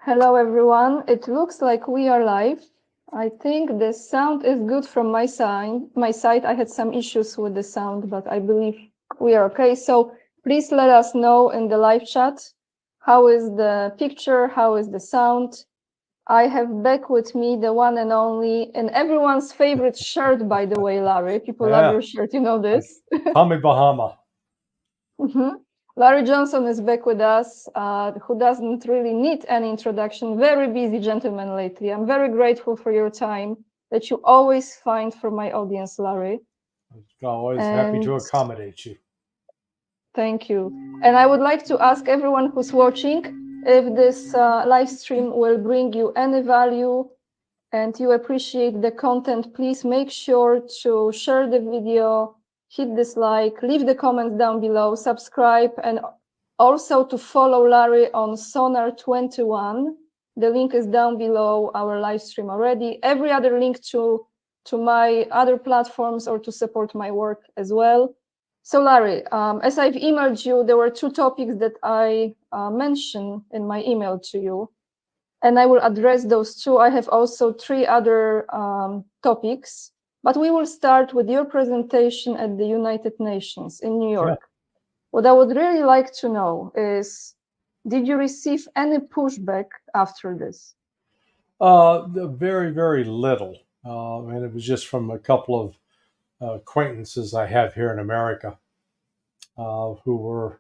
Hello, everyone. It looks like we are live. I think the sound is good from my side. I had some issues with the sound, but I believe we are okay. So please let us know in the live chat. How is the picture? How is the sound? I have back with me the one and only, and everyone's favorite shirt, by the way, Larry. People love your shirt, you know this. Tommy Bahama. Larry Johnson is back with us, who doesn't really need any introduction. Very busy gentleman lately. I'm very grateful for your time that you always find for my audience, Larry. Always happy to accommodate you. Thank you. And I would like to ask everyone who's watching if this live stream will bring you any value and you appreciate the content, please make sure to share the video, hit this like, leave the comments down below, subscribe, and also to follow Larry on Sonar21. The link is down below our live stream already. Every other link to my other platforms or to support my work as well. So Larry, as I've emailed you, there were two topics that I mentioned in my email to you, and I will address those two. I have also three other topics, but we will start with your presentation at the United Nations in New York. Yeah. What I would really like to know is, did you receive any pushback after this? Very, very little. And it was just from a couple of acquaintances I have here in America who were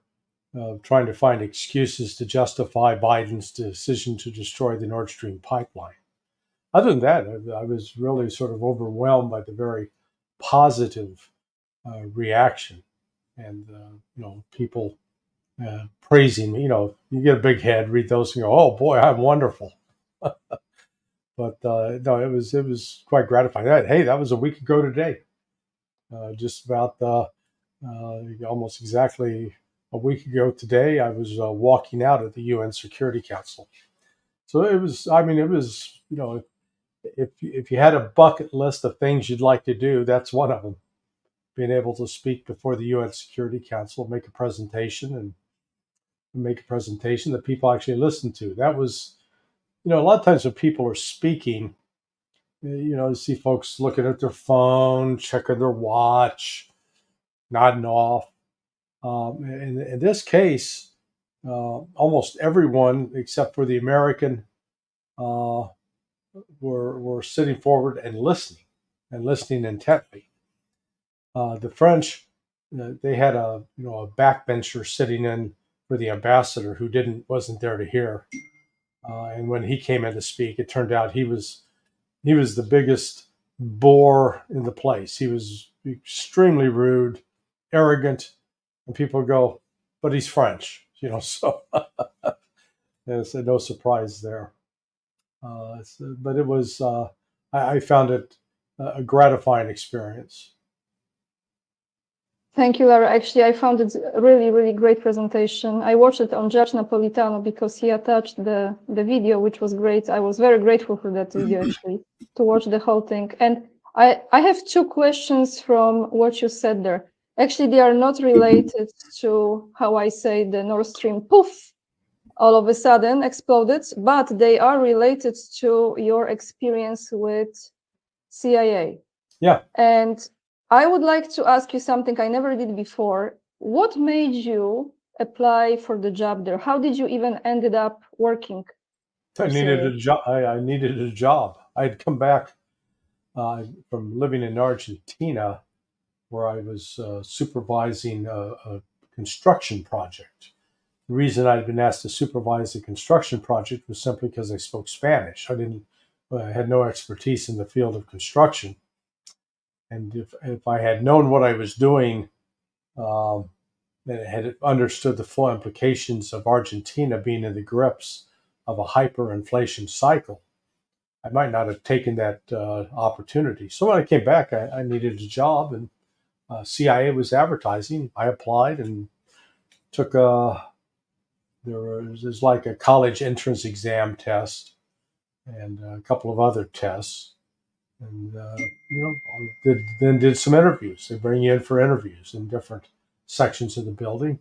trying to find excuses to justify Biden's decision to destroy the Nord Stream pipeline. Other than that, I was really sort of overwhelmed by the very positive reaction, and people praising me. You get a big head, read those, and go, "Oh boy, I'm wonderful." But no, it was quite gratifying. Hey, that was a week ago today. Just about almost exactly a week ago today, I was walking out at the UN Security Council. So it was. I mean, it was. If you had a bucket list of things you'd like to do, that's one of them. Being able to speak before the UN Security Council, make a presentation that people actually listen to. That was, a lot of times when people are speaking, you see folks looking at their phone, checking their watch, nodding off. In this case, almost everyone except for the American were sitting forward and listening intently. The French, they had a backbencher sitting in for the ambassador who wasn't there to hear. And when he came in to speak, it turned out he was the biggest bore in the place. He was extremely rude, arrogant, and people go, but he's French, so there's no surprise there. But it was, I found it a gratifying experience. Thank you, Larry. Actually, I found it a really, really great presentation. I watched it on Judge Napolitano because he attached the video, which was great. I was very grateful for that video, actually, to watch the whole thing. And I have two questions from what you said there. Actually, they are not related to how I say the Nord Stream poof, all of a sudden exploded, but they are related to your experience with CIA. Yeah. And I would like to ask you something I never did before. What made you apply for the job there? How did you even ended up working? I needed a job. I needed a job. I'd come back from living in Argentina, where I was supervising a construction project. The reason I'd been asked to supervise the construction project was simply because I spoke Spanish. I had no expertise in the field of construction. And if I had known what I was doing, and had understood the full implications of Argentina being in the grips of a hyperinflation cycle, I might not have taken that opportunity. So when I came back, I needed a job, and CIA was advertising. I applied and took there's like a college entrance exam test and a couple of other tests. And did some interviews. They bring you in for interviews in different sections of the building,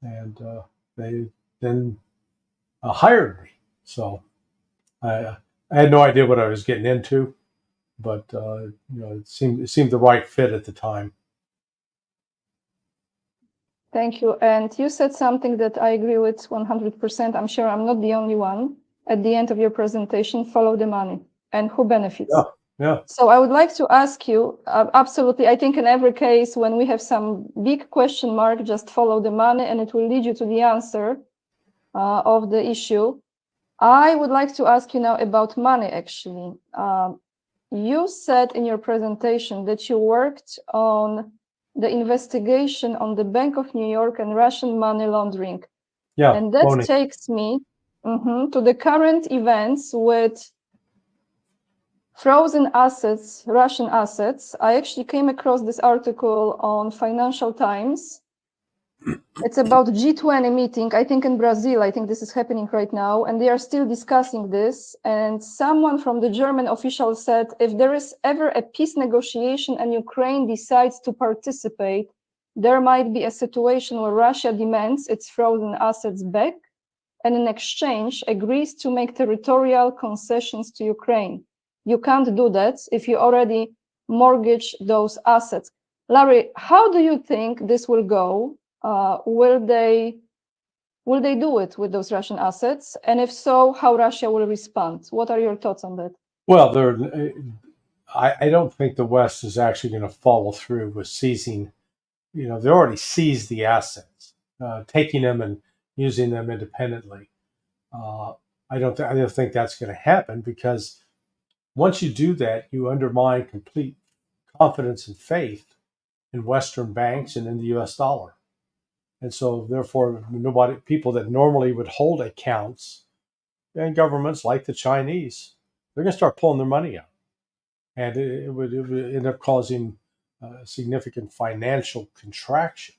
and they then hired me. So I had no idea what I was getting into, but it seemed the right fit at the time. Thank you. And you said something that I agree with 100%. I'm sure I'm not the only one. At the end of your presentation, follow the money and who benefits. Yeah, yeah. So I would like to ask you, absolutely, I think in every case, when we have some big question mark, just follow the money and it will lead you to the answer of the issue. I would like to ask you now about money, actually. You said in your presentation that you worked on the investigation on the Bank of New York and Russian money laundering. Yeah, And that Boney. takes me to the current events with frozen assets, Russian assets. I actually came across this article on Financial Times. It's about G20 meeting, I think in Brazil. I think this is happening right now, and they are still discussing this. And someone from the German official said, if there is ever a peace negotiation and Ukraine decides to participate, there might be a situation where Russia demands its frozen assets back and in exchange agrees to make territorial concessions to Ukraine. You can't do that if you already mortgage those assets. Larry, how do you think this will go? Will they do it with those Russian assets? And if so, how Russia will respond? What are your thoughts on that? Well, I don't think the West is actually going to follow through with seizing. They already seized the assets, taking them and using them independently. I don't think that's going to happen, because once you do that, you undermine complete confidence and faith in Western banks and in the U.S. dollar. And so, therefore, people that normally would hold accounts, and governments like the Chinese, they're going to start pulling their money out, and it would end up causing significant financial contraction.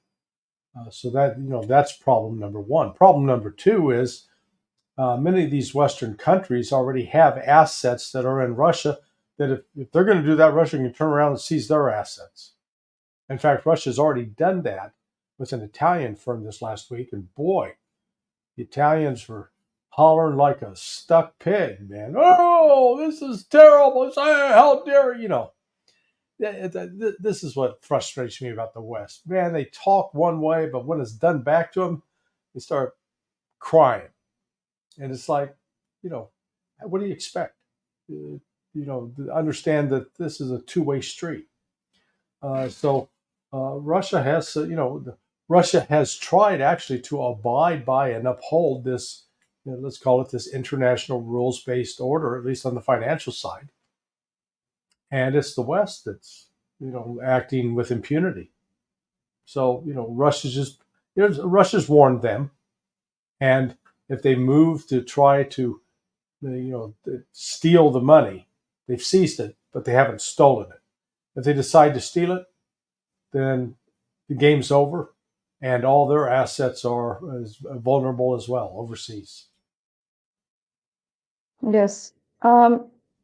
So that's problem number one. Problem number two is many of these Western countries already have assets that are in Russia. That if they're going to do that, Russia can turn around and seize their assets. In fact, Russia's already done that with an Italian firm this last week, and boy, the Italians were hollering like a stuck pig, man. Oh, this is terrible. How dare you? This is what frustrates me about the West. Man, they talk one way, but when it's done back to them, they start crying. And it's like, what do you expect? Understand that this is a two-way street. Russia has tried actually to abide by and uphold this, let's call it this international rules-based order, at least on the financial side. And it's the West that's, acting with impunity. So, Russia's warned them. And if they move to try to, steal the money, they've seized it, but they haven't stolen it. If they decide to steal it, then the game's over, and all their assets are as vulnerable as well overseas. Yes.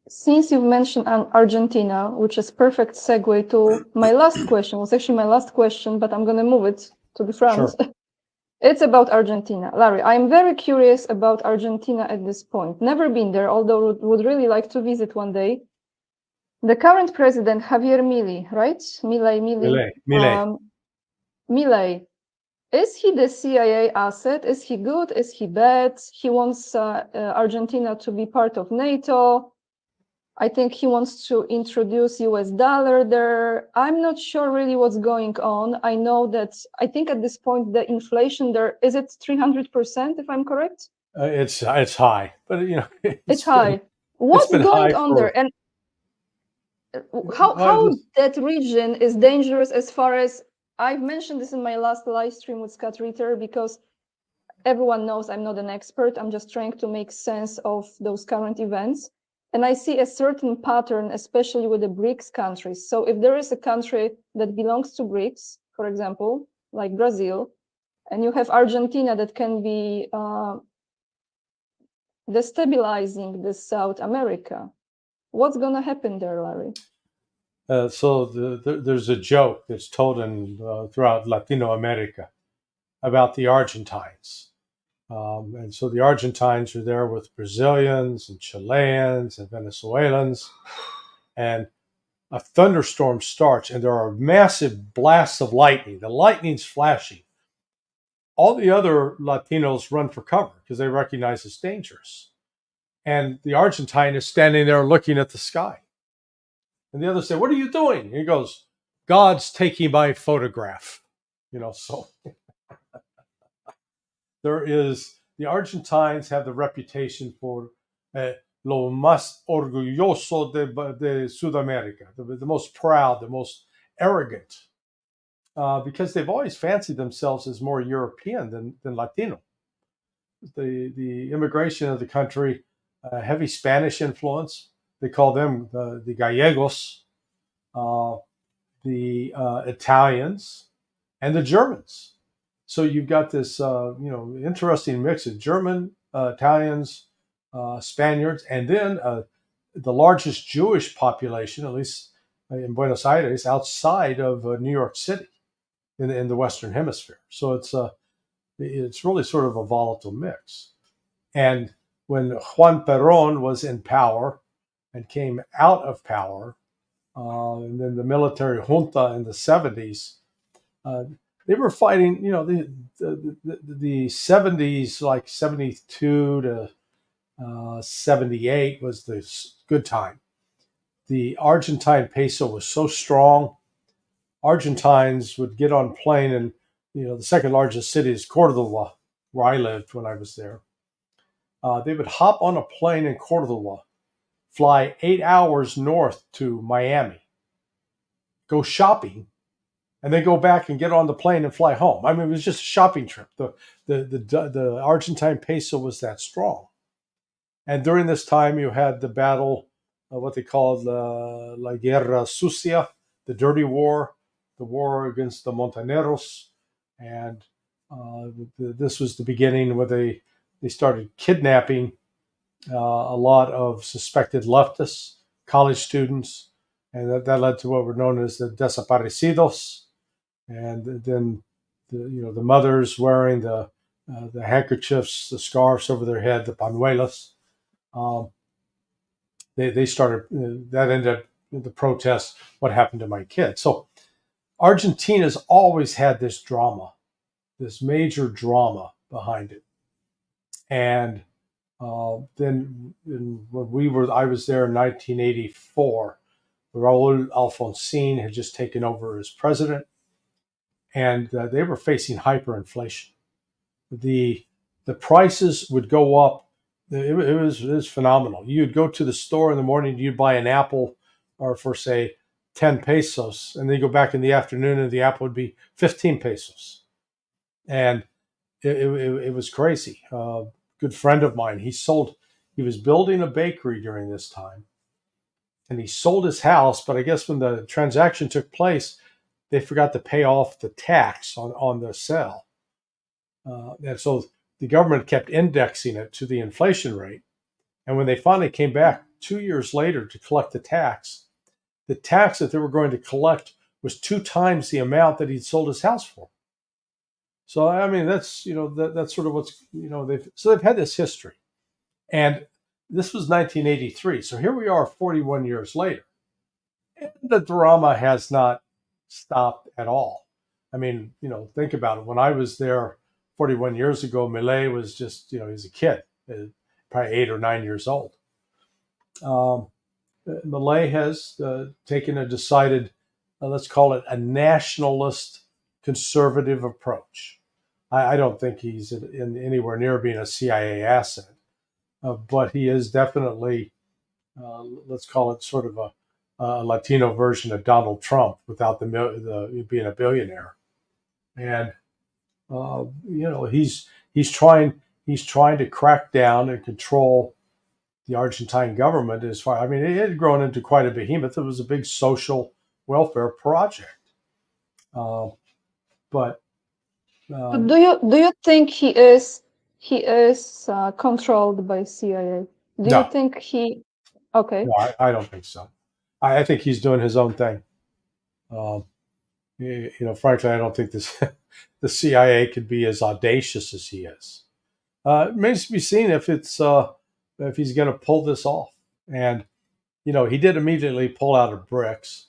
Since you've mentioned Argentina, which is perfect segue to my last question, was actually my last question, but I'm going to move it to the front. Sure. It's about Argentina. Larry, I'm very curious about Argentina at this point. Never been there, although would really like to visit one day. The current president, Javier Milei, right? Milei. Is he the CIA asset? Is he good? Is he bad? He wants Argentina to be part of NATO. I think he wants to introduce US dollar there. I'm not sure really what's going on. I know that, I think at this point, the inflation there, is it 300%, if I'm correct? It's high, but it's high. What's going on there? And how that region is dangerous, as far as I've mentioned this in my last live stream with Scott Ritter, because everyone knows I'm not an expert. I'm just trying to make sense of those current events. And I see a certain pattern, especially with the BRICS countries. So if there is a country that belongs to BRICS, for example, like Brazil, and you have Argentina that can be destabilizing the South America, what's going to happen there, Larry? So there's a joke that's told throughout Latino America about the Argentines. And so the Argentines are there with Brazilians and Chileans and Venezuelans. And a thunderstorm starts, and there are massive blasts of lightning. The lightning's flashing. All the other Latinos run for cover because they recognize it's dangerous. And the Argentine is standing there looking at the sky. And the others say, "What are you doing?" And he goes, "God's taking my photograph." So the Argentines have the reputation for lo más orgulloso de Sudamérica, the most proud, the most arrogant, because they've always fancied themselves as more European than Latino. The immigration of the country, heavy Spanish influence. They call them the Gallegos, the Italians, and the Germans. So you've got this, interesting mix of German, Italians, Spaniards, and then the largest Jewish population, at least in Buenos Aires, outside of New York City, in the Western Hemisphere. So it's really sort of a volatile mix. And when Juan Perón was in power and came out of power, and then the military junta in the 70s, they were fighting, the 70s, like 72 to 78 was the good time. The Argentine peso was so strong. Argentines would get on plane, and the second largest city is Cordoba, where I lived when I was there. They would hop on a plane in Cordoba, fly 8 hours north to Miami, go shopping, and then go back and get on the plane and fly home. I mean, it was just a shopping trip. The Argentine peso was that strong. And during this time, you had the battle, what they called La Guerra Sucia, the dirty war, the war against the Montaneros. And this was the beginning where they started kidnapping a lot of suspected leftists, college students, and that led to what were known as the desaparecidos. And then the mothers wearing the handkerchiefs, the scarves over their head, the panuelas. They started, that ended up the protest, what happened to my kid. So Argentina's always had this drama, this major drama behind it. And then when I was there in 1984, Raul Alfonsín had just taken over as president, and they were facing hyperinflation. The prices would go up. It was phenomenal. You'd go to the store in the morning, you'd buy an apple, or for say 10 pesos, and then you go back in the afternoon, and the apple would be 15 pesos, and it was crazy. Good friend of mine, he was building a bakery during this time, and he sold his house, but I guess when the transaction took place, they forgot to pay off the tax on the sale. And so the government kept indexing it to the inflation rate. And when they finally came back 2 years later to collect the tax that they were going to collect was 2 times the amount that he'd sold his house for. So, I mean, that's, that's sort of what's, they've had this history. And this was 1983. So here we are 41 years later. And the drama has not stopped at all. I mean, think about it. When I was there 41 years ago, Milei was just, he was a kid, probably 8 or 9 years old. Milei has taken a decided, let's call it a nationalist conservative approach. I don't think he's anywhere near being a CIA asset, but he is definitely, let's call it sort of a Latino version of Donald Trump without the being a billionaire. And he's trying to crack down and control the Argentine government as far. I mean, it had grown into quite a behemoth. It was a big social welfare project. But do you think he is controlled by CIA? Do no, you think he? Okay. No, I don't think so. I think he's doing his own thing. Frankly, I don't think the CIA could be as audacious as he is. It remains to be seen if he's going to pull this off. And he did immediately pull out of BRICS,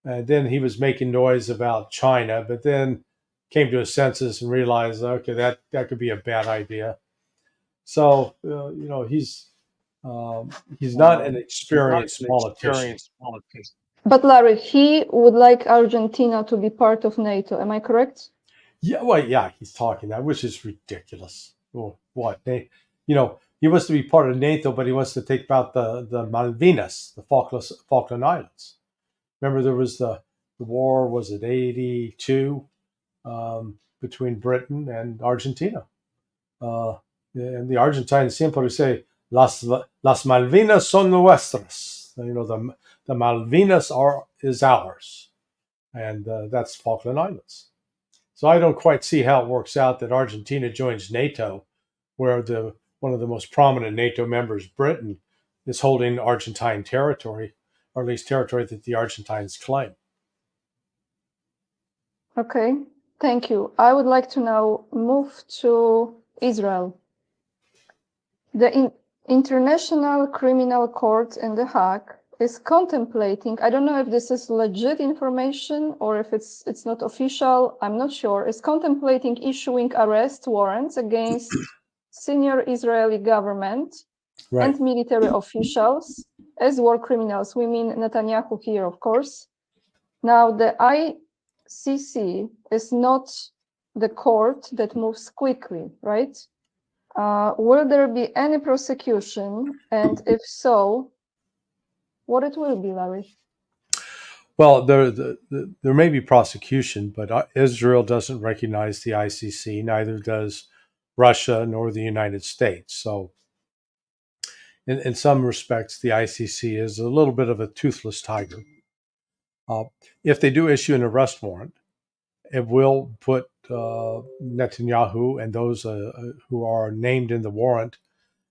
and then he was making noise about China, but then came to his senses and realized, okay, that could be a bad idea. So he's not an experienced politician. But Larry, he would like Argentina to be part of NATO. Am I correct? Yeah, well, yeah, he's talking that, which is ridiculous. Well, what he wants to be part of NATO, but he wants to take out the Malvinas, the Falkland Islands. Remember, there was the war. Was it 82 between Britain and Argentina? And the Argentines simply say, las Malvinas son nuestras. The Malvinas is ours, and that's Falkland Islands. So I don't quite see how it works out that Argentina joins NATO, where one of the most prominent NATO members, Britain, is holding Argentine territory, or at least territory that the Argentines claim. Okay, thank you. I would like to now move to Israel. The International Criminal Court in The Hague is contemplating, I don't know if this is legit information or if it's not official, I'm not sure, is contemplating issuing arrest warrants against senior Israeli government and military officials as war criminals. We mean Netanyahu here, of course. Now, the ICC is not the court that moves quickly, right? Will there be any prosecution? And if so, what it will be, Larry? Well, there may be prosecution, but Israel doesn't recognize the ICC, neither does Russia nor the United States. So in some respects, the ICC is a little bit of a toothless tiger. If they do issue an arrest warrant, it will put Netanyahu and those who are named in the warrant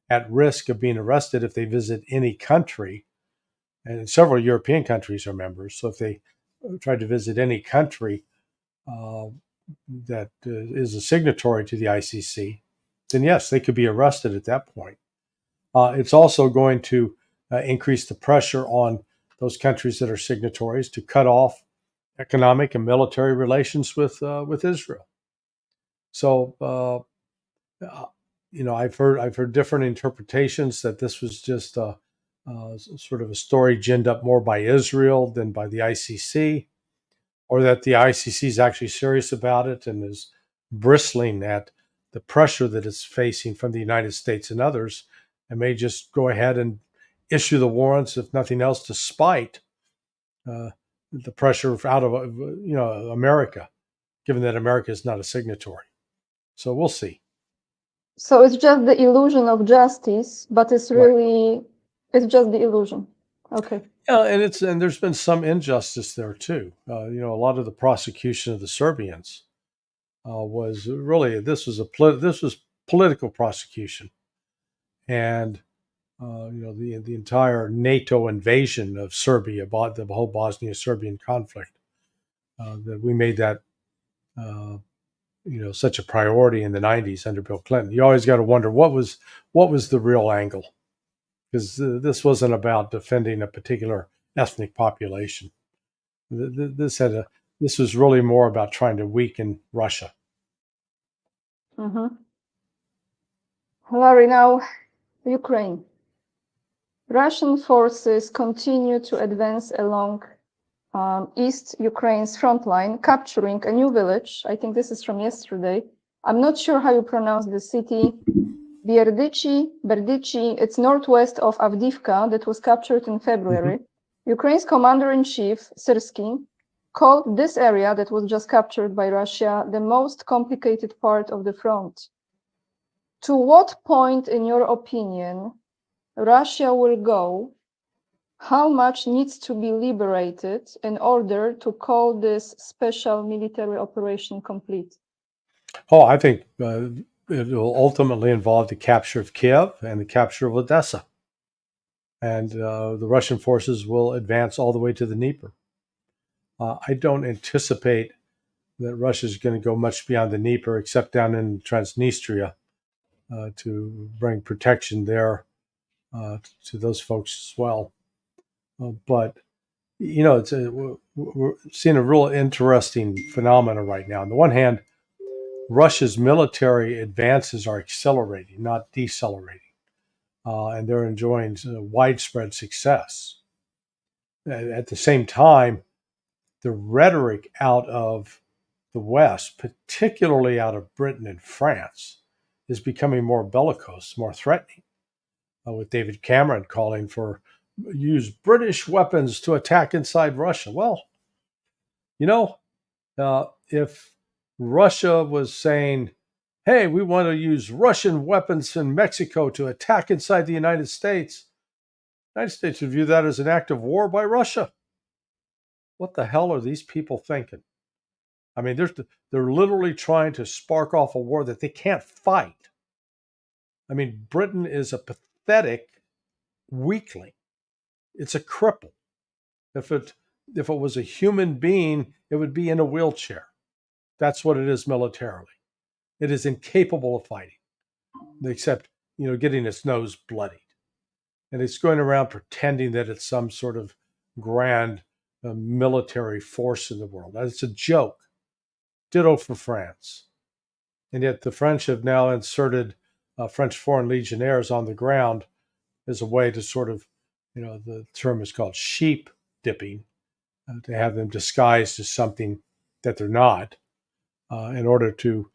at risk of being arrested if they visit any country. And several European countries are members. So if they try to visit any country that is a signatory to the ICC, then yes, they could be arrested at that point. It's also going to increase the pressure on those countries that are signatories to cut off economic and military relations with Israel. So I've heard different interpretations that this was just sort of a story ginned up more by Israel than by the ICC, or that the ICC is actually serious about it and is bristling at the pressure that it's facing from the United States and others, and may just go ahead and issue the warrants, if nothing else, to spite the pressure out of America, given that America is not a signatory. So we'll see. So it's just the illusion of justice, but it's really it's just the illusion. Okay. Yeah, and there's been some injustice there too. A lot of the prosecution of the Serbians was really this was political prosecution, and the entire NATO invasion of Serbia, the whole Bosnia-Serbian conflict, that we made that such a priority in the 90s under Bill Clinton. You always got to wonder what was the real angle, because this wasn't about defending a particular ethnic population. This was really more about trying to weaken Russia. Mm-hmm. Larry, now Ukraine. Russian forces continue to advance along East Ukraine's front line, capturing a new village. I think this is from yesterday. I'm not sure how you pronounce the city. Berdichi. It's northwest of Avdiivka that was captured in February. Mm-hmm. Ukraine's commander-in-chief, Syrsky, called this area that was just captured by Russia the most complicated part of the front. To what point, in your opinion, Russia will go? How much needs to be liberated in order to call this special military operation complete? Oh, I think it will ultimately involve the capture of Kiev and the capture of Odessa. And the Russian forces will advance all the way to the Dnieper. I don't anticipate that Russia is going to go much beyond the Dnieper, except down in Transnistria, to bring protection there to those folks as well. But we're seeing a real interesting phenomenon right now. On the one hand, Russia's military advances are accelerating, not decelerating, and they're enjoying widespread success. At the same time, the rhetoric out of the West, particularly out of Britain and France, is becoming more bellicose, more threatening, with David Cameron calling for use British weapons to attack inside Russia. Well, if Russia was saying, hey, we want to use Russian weapons in Mexico to attack inside the United States would view that as an act of war by Russia. What the hell are these people thinking? I mean, they're literally trying to spark off a war that they can't fight. I mean, Britain is a pathetic weakling. It's a cripple. If it was a human being, it would be in a wheelchair. That's what it is militarily. It is incapable of fighting, except, getting its nose bloodied. And it's going around pretending that it's some sort of grand military force in the world. It's a joke. Ditto for France. And yet the French have now inserted French foreign legionnaires on the ground as a way to sort of, the term is called sheep dipping, to have them disguised as something that they're not, in order to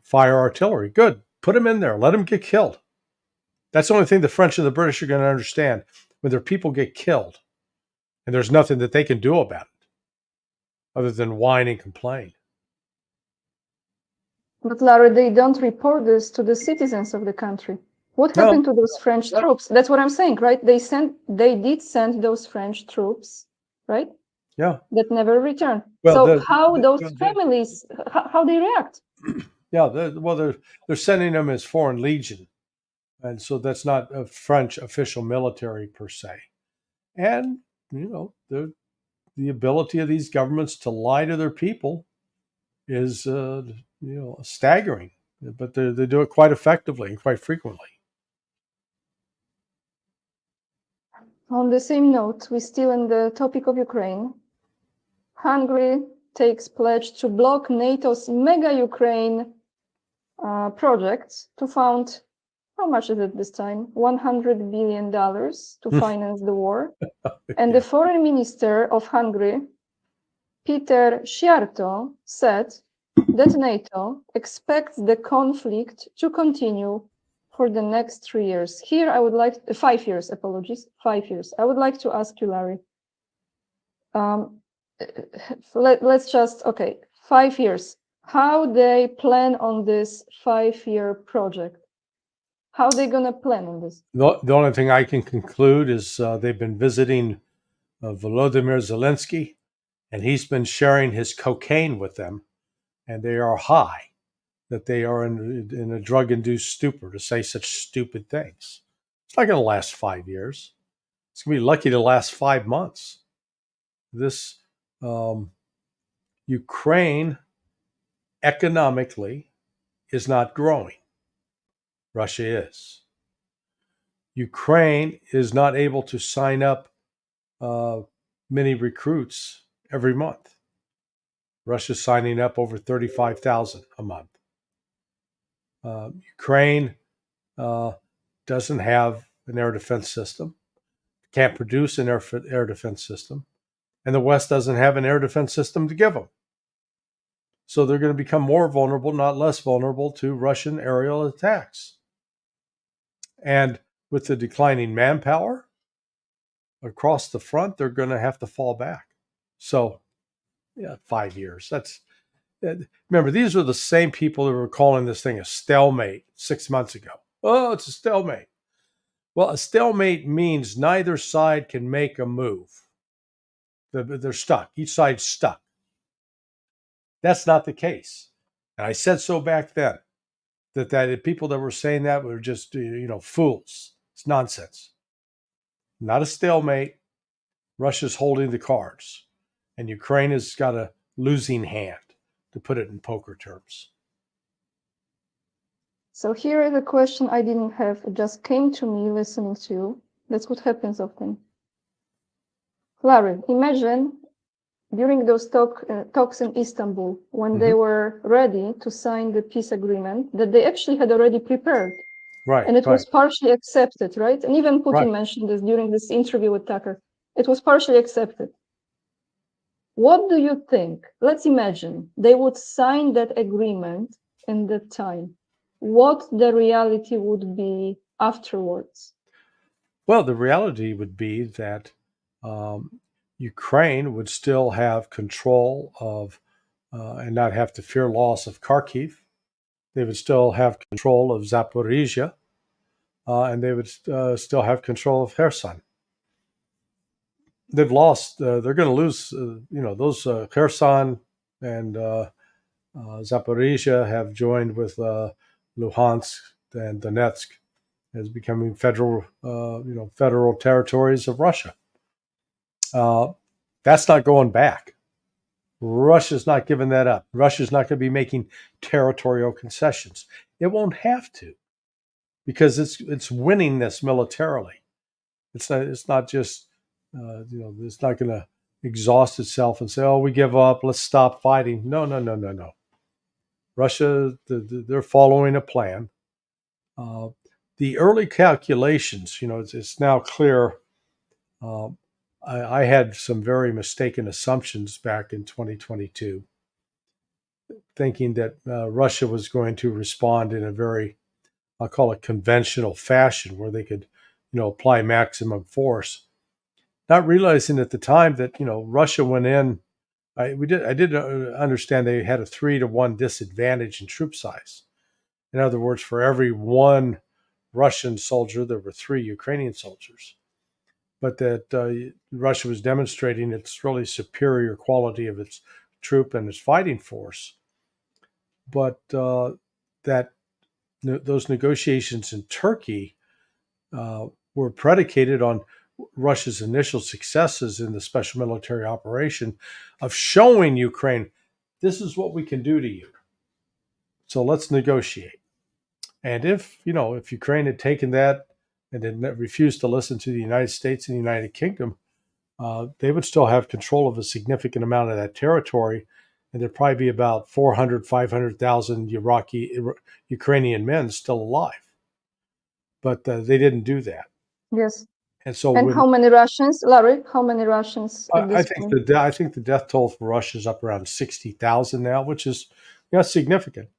fire artillery. Good. Put them in there. Let them get killed. That's the only thing the French and the British are going to understand, when their people get killed and there's nothing that they can do about it other than whine and complain. But Larry, they don't report this to the citizens of the country. What happened to those French troops? That's what I'm saying, right? They did send those French troops, right? Yeah. That never returned. Well, how those families, how they react? Yeah, they're sending them as foreign legion. And so that's not a French official military per se. And, the ability of these governments to lie to their people is, staggering. But they do it quite effectively and quite frequently. On the same note, we're still in the topic of Ukraine. Hungary takes pledge to block NATO's mega Ukraine project to fund, how much is it this time? $100 billion to finance the war. And the foreign minister of Hungary, Peter Szijjártó, said that NATO expects the conflict to continue for the next 3 years. Here, I would like 5 years. Apologies, 5 years. I would like to ask you, Larry. Let's just 5 years. How they plan on this 5-year project? How are they going to plan on this? The only thing I can conclude is they've been visiting Volodymyr Zelensky, and he's been sharing his cocaine with them, and they are high, that they are in a drug-induced stupor to say such stupid things. It's not going to last 5 years. It's going to be lucky to last 5 months. This Ukraine economically is not growing. Russia is. Ukraine is not able to sign up many recruits every month. Russia's signing up over 35,000 a month. Ukraine doesn't have an air defense system, can't produce an air defense system, and the West doesn't have an air defense system to give them. So they're going to become more vulnerable, not less vulnerable, to Russian aerial attacks. And with the declining manpower across the front, they're going to have to fall back. So, 5 years. Remember, these are the same people that were calling this thing a stalemate 6 months ago. Oh, it's a stalemate. Well, a stalemate means neither side can make a move. They're stuck. Each side's stuck. That's not the case. And I said so back then, that people that were saying that were just, fools. It's nonsense. Not a stalemate. Russia's holding the cards. And Ukraine has got a losing hand, to put it in poker terms. So here is a question I didn't have. It just came to me listening to you. That's what happens often. Larry, imagine during those talks in Istanbul, when they were ready to sign the peace agreement, that they actually had already prepared. Right. And it was partially accepted, right? And even Putin Right. mentioned this during this interview with Tucker. It was partially accepted. What do you think? Let's imagine they would sign that agreement in that time. What the reality would be afterwards? Well, the reality would be that Ukraine would still have control of and not have to fear loss of Kharkiv. They would still have control of Zaporizhia, and they would still have control of Kherson. They've lost. They're going to lose. Those Kherson and Zaporizhia have joined with Luhansk and Donetsk as becoming federal territories of Russia. That's not going back. Russia's not giving that up. Russia's not going to be making territorial concessions. It won't have to, because it's winning this militarily. It's not just it's not going to exhaust itself and say, oh, we give up, let's stop fighting. No. Russia, they're following a plan. The early calculations, it's now clear. I had some very mistaken assumptions back in 2022, thinking that Russia was going to respond in a very, I'll call it conventional fashion, where they could, apply maximum force. Not realizing at the time that Russia went in. I did understand they had a 3-to-1 disadvantage in troop size. In other words, for every one Russian soldier, there were 3 Ukrainian soldiers. But that Russia was demonstrating its really superior quality of its troop and its fighting force. But those negotiations in Turkey were predicated on Russia's initial successes in the special military operation of showing Ukraine, this is what we can do to you. So let's negotiate. And if Ukraine had taken that and had refused to listen to the United States and the United Kingdom, they would still have control of a significant amount of that territory. And there'd probably be about 400, 500,000 Ukrainian men still alive. But they didn't do that. Yes. And so, how many Russians, Larry? How many Russians at this point? I think the death toll for Russia is up around 60,000 now, which is significant.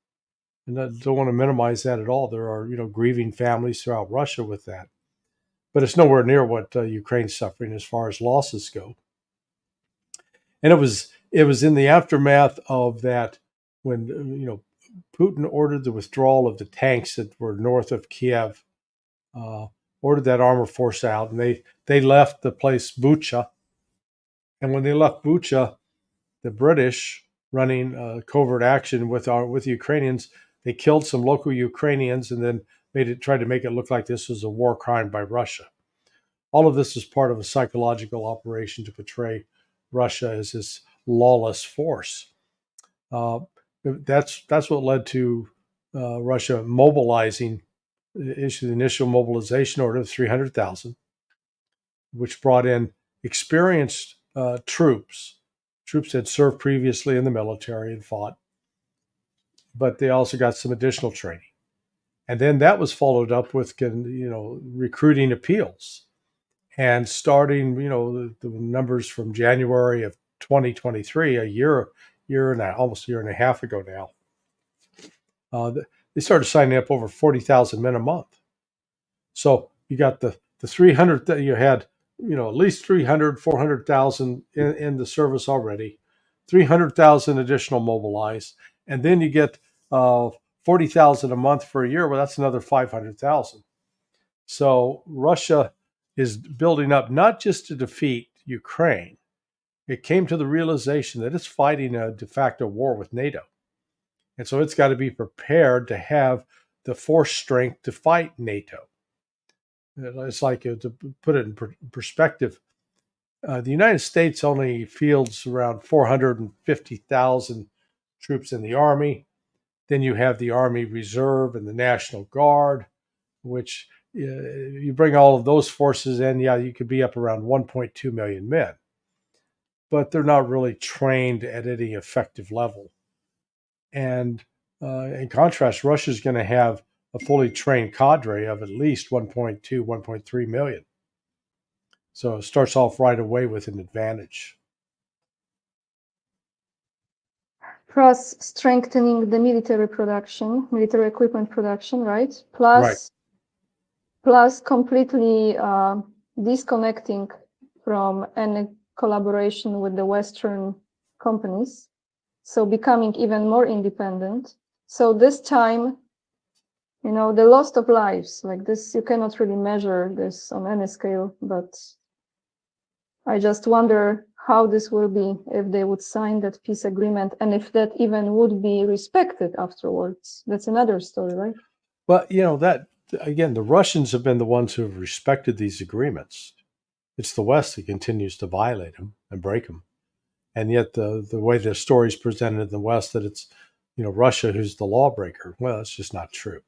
And I don't want to minimize that at all. There are grieving families throughout Russia with that, but it's nowhere near what Ukraine's suffering as far as losses go. And it was in the aftermath of that when Putin ordered the withdrawal of the tanks that were north of Kiev. Ordered that armor force out, and they left the place Bucha. And when they left Bucha, the British, running covert action with the Ukrainians, they killed some local Ukrainians and then tried to make it look like this was a war crime by Russia. All of this is part of a psychological operation to portray Russia as this lawless force. That's what led to Russia mobilizing, issued the initial mobilization order of 300,000, which brought in experienced troops that served previously in the military and fought, but they also got some additional training. And then that was followed up with recruiting appeals. And starting, the numbers from January of 2023, almost a year and a half ago now, they started signing up over 40,000 men a month. So you got the 300 that you had, at least 300, 400,000 in the service already, 300,000 additional mobilized. And then you get 40,000 a month for a year. Well, that's another 500,000. So Russia is building up not just to defeat Ukraine. It came to the realization that it's fighting a de facto war with NATO. And so it's got to be prepared to have the force strength to fight NATO. It's like, to put it in perspective, the United States only fields around 450,000 troops in the Army. Then you have the Army Reserve and the National Guard, which you bring all of those forces in, yeah, you could be up around 1.2 million men. But they're not really trained at any effective level. And in contrast, Russia's going to have a fully trained cadre of at least 1.2, 1.3 million. So it starts off right away with an advantage. Plus strengthening the military production, military equipment production, right? Plus completely disconnecting from any collaboration with the Western companies. So becoming even more independent. So this time, the loss of lives, like this, you cannot really measure this on any scale, but I just wonder how this will be if they would sign that peace agreement and if that even would be respected afterwards. That's another story, right? Well, that, again, the Russians have been the ones who have respected these agreements. It's the West that continues to violate them and break them. And yet the way the story is presented in the West that it's, Russia who's the lawbreaker. Well, it's just not true.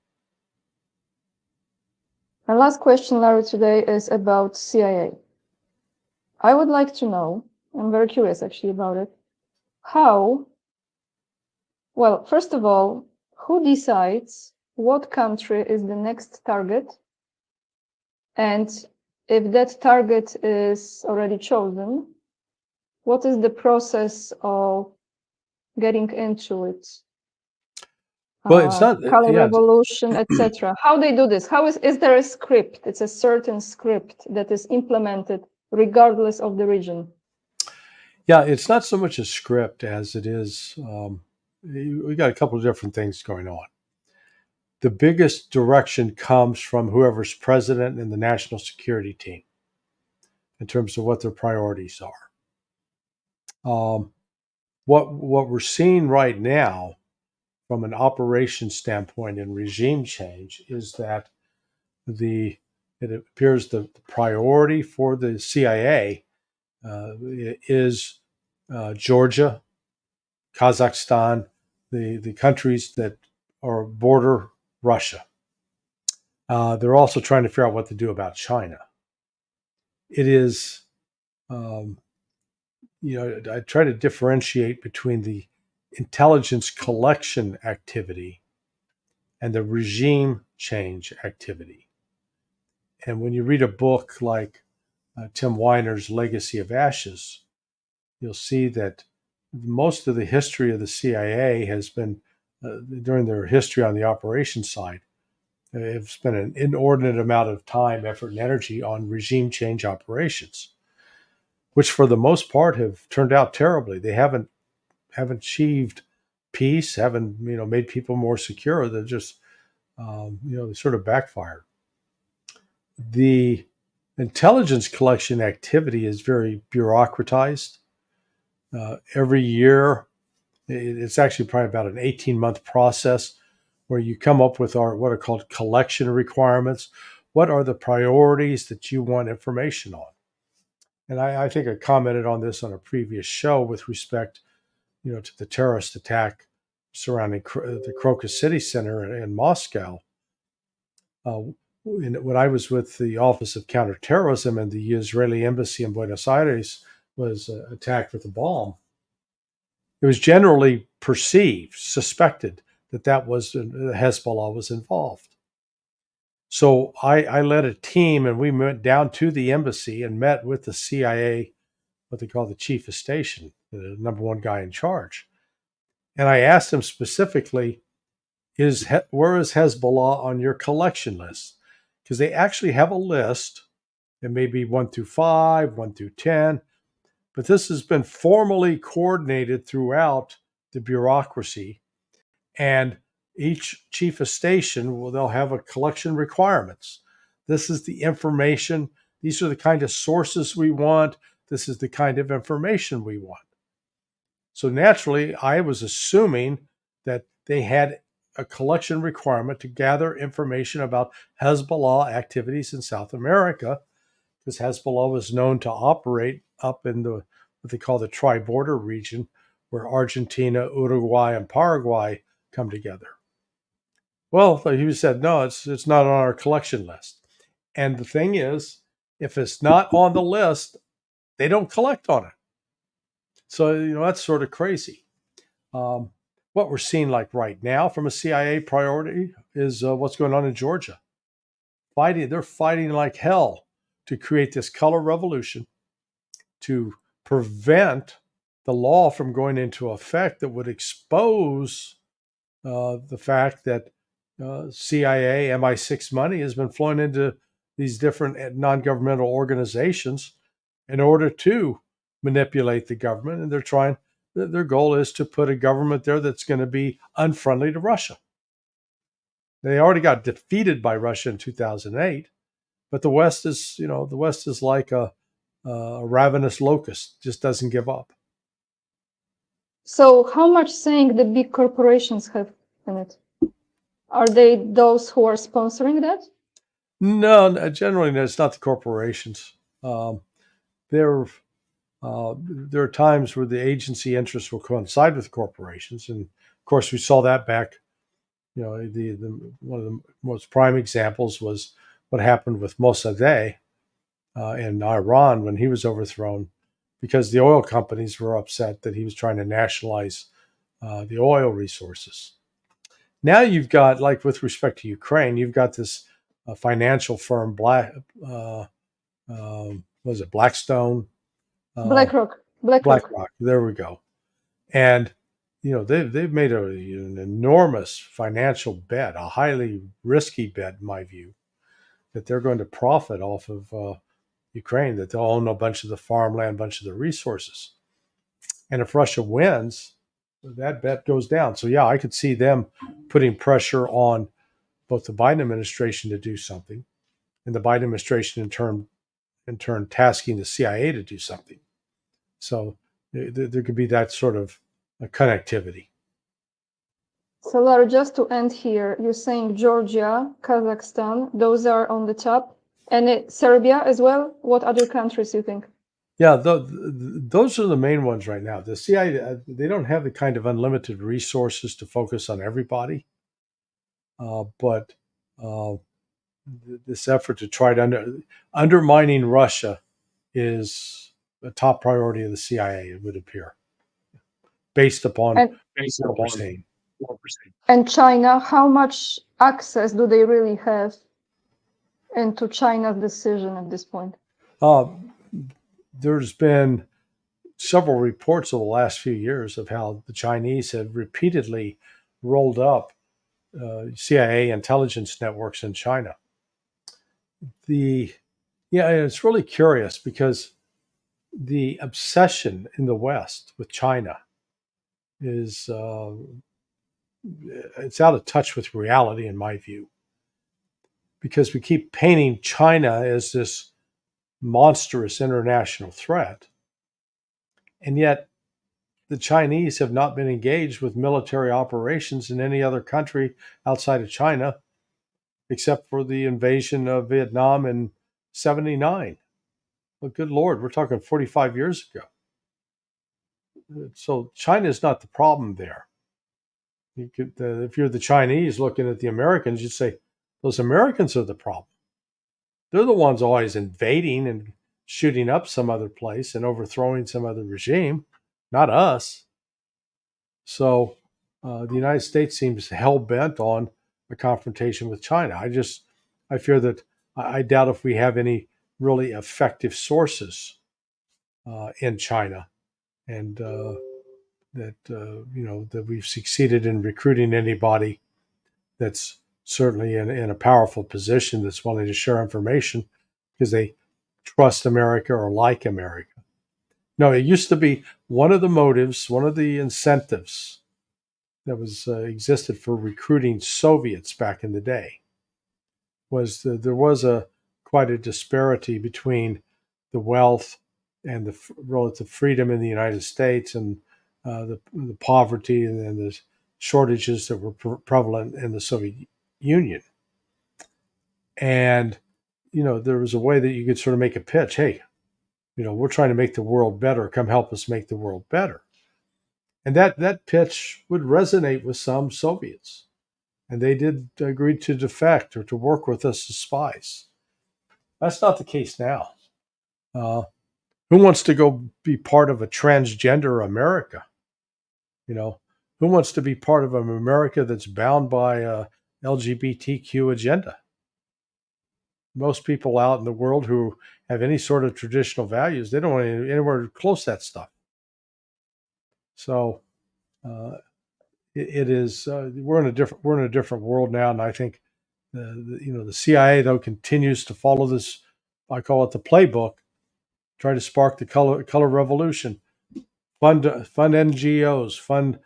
Our last question, Larry, today is about CIA. I would like to know, I'm very curious actually about it, well, first of all, who decides what country is the next target? And if that target is already chosen, what is the process of getting into it? Well, it's not color revolution, etc. How they do this? How is there a script? It's a certain script that is implemented regardless of the region. Yeah, it's not so much a script as it is. We got a couple of different things going on. The biggest direction comes from whoever's president and the national security team in terms of what their priorities are. What we're seeing right now from an operation standpoint and regime change is that it appears the priority for the CIA is Georgia, Kazakhstan, the countries that are border Russia. They're also trying to figure out what to do about China. It is, I try to differentiate between the intelligence collection activity and the regime change activity. And when you read a book like Tim Weiner's Legacy of Ashes, you'll see that most of the history of the CIA has been, during their history on the operations side, have spent an inordinate amount of time, effort, and energy on regime change operations, which for the most part have turned out terribly. They haven't achieved peace, haven't made people more secure. They're just they sort of backfired. The intelligence collection activity is very bureaucratized. Every year, it's actually probably about an 18-month process where you come up with what are called collection requirements. What are the priorities that you want information on? And I think I commented on this on a previous show with respect, to the terrorist attack surrounding the Crocus City Center in Moscow. When I was with the Office of Counterterrorism and the Israeli embassy in Buenos Aires was attacked with a bomb, it was generally suspected that was Hezbollah was involved. So I led a team and we went down to the embassy and met with the CIA, what they call the chief of station, the number one guy in charge. And I asked him specifically, where is Hezbollah on your collection list? Because they actually have a list. It may be 1 through 5, 1 through 10, but this has been formally coordinated throughout the bureaucracy. And each chief of station, they'll have a collection requirements. This is the information. These are the kind of sources we want. This is the kind of information we want. So naturally, I was assuming that they had a collection requirement to gather information about Hezbollah activities in South America, because Hezbollah was known to operate up in what they call the tri-border region, where Argentina, Uruguay, and Paraguay come together. Well, he said, no, it's not on our collection list. And the thing is, if it's not on the list, they don't collect on it. So, that's sort of crazy. What we're seeing like right now from a CIA priority is what's going on in Georgia. They're fighting like hell to create this color revolution to prevent the law from going into effect that would expose the fact that CIA, MI6 money has been flowing into these different non-governmental organizations in order to manipulate the government. And their goal is to put a government there that's going to be unfriendly to Russia. They already got defeated by Russia in 2008, but the West is like a ravenous locust, just doesn't give up. So how much saying the big corporations have in it? Are they those who are sponsoring that? No, generally it's not the corporations. There are times where the agency interests will coincide with corporations, and of course we saw that back. One of the most prime examples was what happened with Mossadegh in Iran when he was overthrown, because the oil companies were upset that he was trying to nationalize the oil resources. Now you've got, like with respect to Ukraine, you've got this financial firm, was it Blackstone? BlackRock. BlackRock. There we go. And they've made an enormous financial bet, a highly risky bet, in my view, that they're going to profit off of Ukraine, that they'll own a bunch of the farmland, a bunch of the resources. And if Russia wins, that bet goes down. So yeah, I could see them putting pressure on both the Biden administration to do something, and the Biden administration in turn tasking the CIA to do something. So there could be that sort of connectivity. So Laura, just to end here, you're saying Georgia, Kazakhstan, those are on the top, and Serbia as well. What other countries you think? Yeah, those are the main ones right now. The CIA, they don't have the kind of unlimited resources to focus on everybody, but this effort to try to undermining Russia is a top priority of the CIA, it would appear, based upon what we're seeing. And China, how much access do they really have into China's decision at this point? There's been several reports over the last few years of how the Chinese have repeatedly rolled up CIA intelligence networks in China. It's really curious because the obsession in the West with China is it's out of touch with reality, in my view, because we keep painting China as this monstrous international threat, and yet the Chinese have not been engaged with military operations in any other country outside of China, except for the invasion of Vietnam in 1979. Well, good Lord, we're talking 45 years ago. So China is not the problem there. If you're the Chinese looking at the Americans, you'd say, those Americans are the problem. They're the ones always invading and shooting up some other place and overthrowing some other regime, not us. So the United States seems hell-bent on a confrontation with China. I fear that I doubt if we have any really effective sources in China, and that we've succeeded in recruiting anybody that's certainly in a powerful position that's willing to share information because they trust America or like America. No, it used to be one of the motives, one of the incentives that was existed for recruiting Soviets back in the day was that there was quite a disparity between the wealth and the relative freedom in the United States and the poverty and the shortages that were prevalent in the Soviet Union. And, there was a way that you could sort of make a pitch. Hey, we're trying to make the world better. Come help us make the world better. And that pitch would resonate with some Soviets. And they did agree to defect or to work with us as spies. That's not the case now. Who wants to go be part of a transgender America? You know, who wants to be part of an America that's bound by a LGBTQ agenda? Most people out in the world who have any sort of traditional values, they don't want anywhere close to that stuff. So it is we're in a different world now, and I think the CIA though continues to follow this. I call it the playbook, try to spark the color revolution, fund NGOs, fund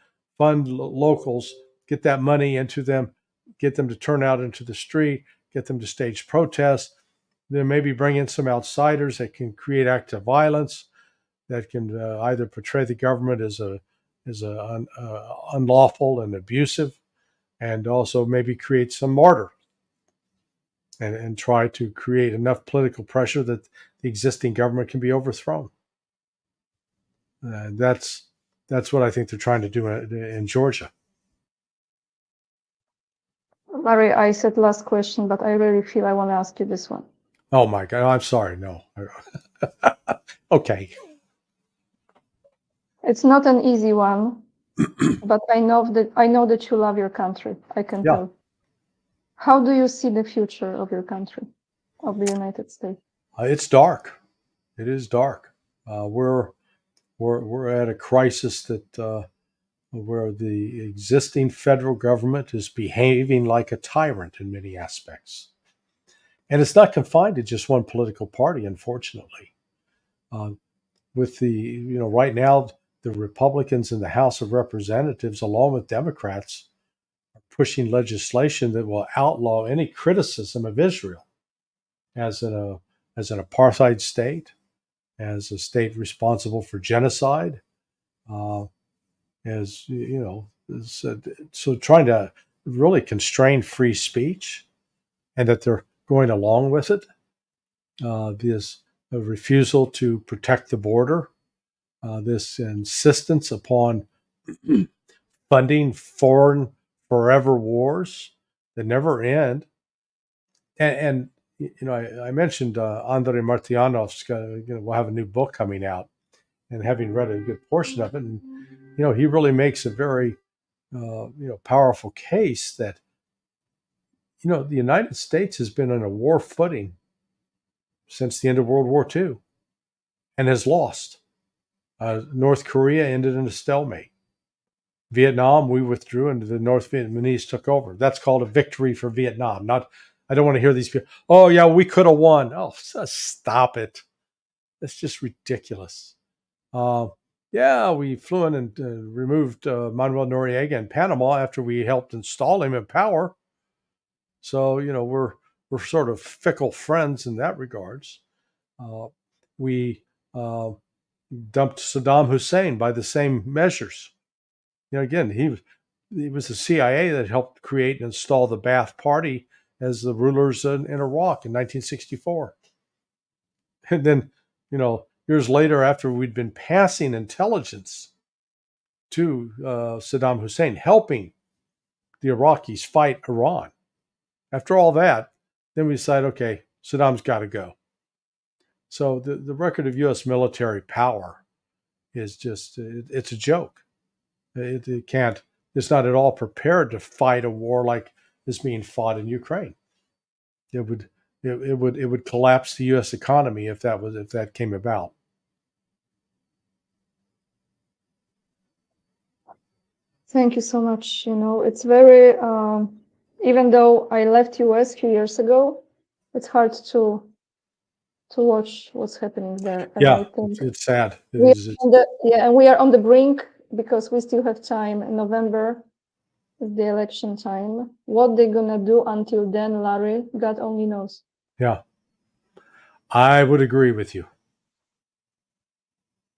locals, get that money into them, get them to turn out into the street, get them to stage protests. Then maybe bring in some outsiders that can create acts of violence, that can either portray the government as unlawful and abusive, and also maybe create some martyr, and try to create enough political pressure that the existing government can be overthrown. That's what I think they're trying to do in Georgia. Larry, I said last question, but I really feel I want to ask you this one. Oh my God, I'm sorry. No. Okay. It's not an easy one, but I know that you love your country. I can tell. How do you see the future of your country, of the United States? It's dark. It is dark. We're at a crisis that where the existing federal government is behaving like a tyrant in many aspects, and it's not confined to just one political party. Unfortunately, with the right now the Republicans in the House of Representatives, along with Democrats, are pushing legislation that will outlaw any criticism of Israel as an apartheid state, as a state responsible for genocide, so trying to really constrain free speech, and that they're going along with it. This refusal to protect the border, this insistence upon funding foreign forever wars that never end. And I mentioned Andrei Martyanov's will have a new book coming out, and having read a good portion of it, and he really makes a very powerful case that the United States has been on a war footing since the end of World War II and has lost. North Korea ended in a stalemate. Vietnam, we withdrew, and the North Vietnamese took over. That's called a victory for Vietnam. I don't want to hear these people, oh yeah, we could have won. Oh, stop it. That's just ridiculous. Yeah, we flew in and removed Manuel Noriega in Panama after we helped install him in power. So, we're sort of fickle friends in that regards. We dumped Saddam Hussein by the same measures. Again, he was the CIA that helped create and install the Ba'ath Party as the rulers in Iraq in 1964. And then, years later, after we'd been passing intelligence to Saddam Hussein, helping the Iraqis fight Iran. After all that, then we decide, okay, Saddam's got to go. So the record of U.S. military power is just, it's a joke. It's not at all prepared to fight a war like is being fought in Ukraine. It would collapse the U.S. economy if that came about. Thank you so much. It's very, even though I left US a few years ago, it's hard to watch what's happening there. And Yeah, I think it's sad. and we are on the brink because we still have time. In November is the election time. What they're gonna do until then, Larry, God only knows. Yeah, I would agree with you.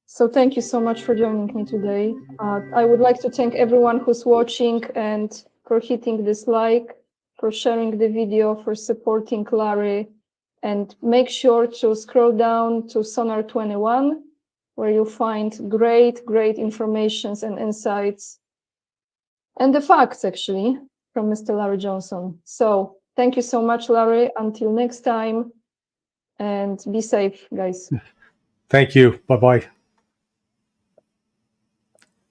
So thank you so much for joining me today. I would like to thank everyone who's watching and for hitting this like, for sharing the video, for supporting Larry, and make sure to scroll down to Sonar 21 where you find great informations and insights and the facts, actually, from Mr. Larry Johnson. So thank you so much, Larry. Until next time, and be safe, guys. Thank you. Bye-bye.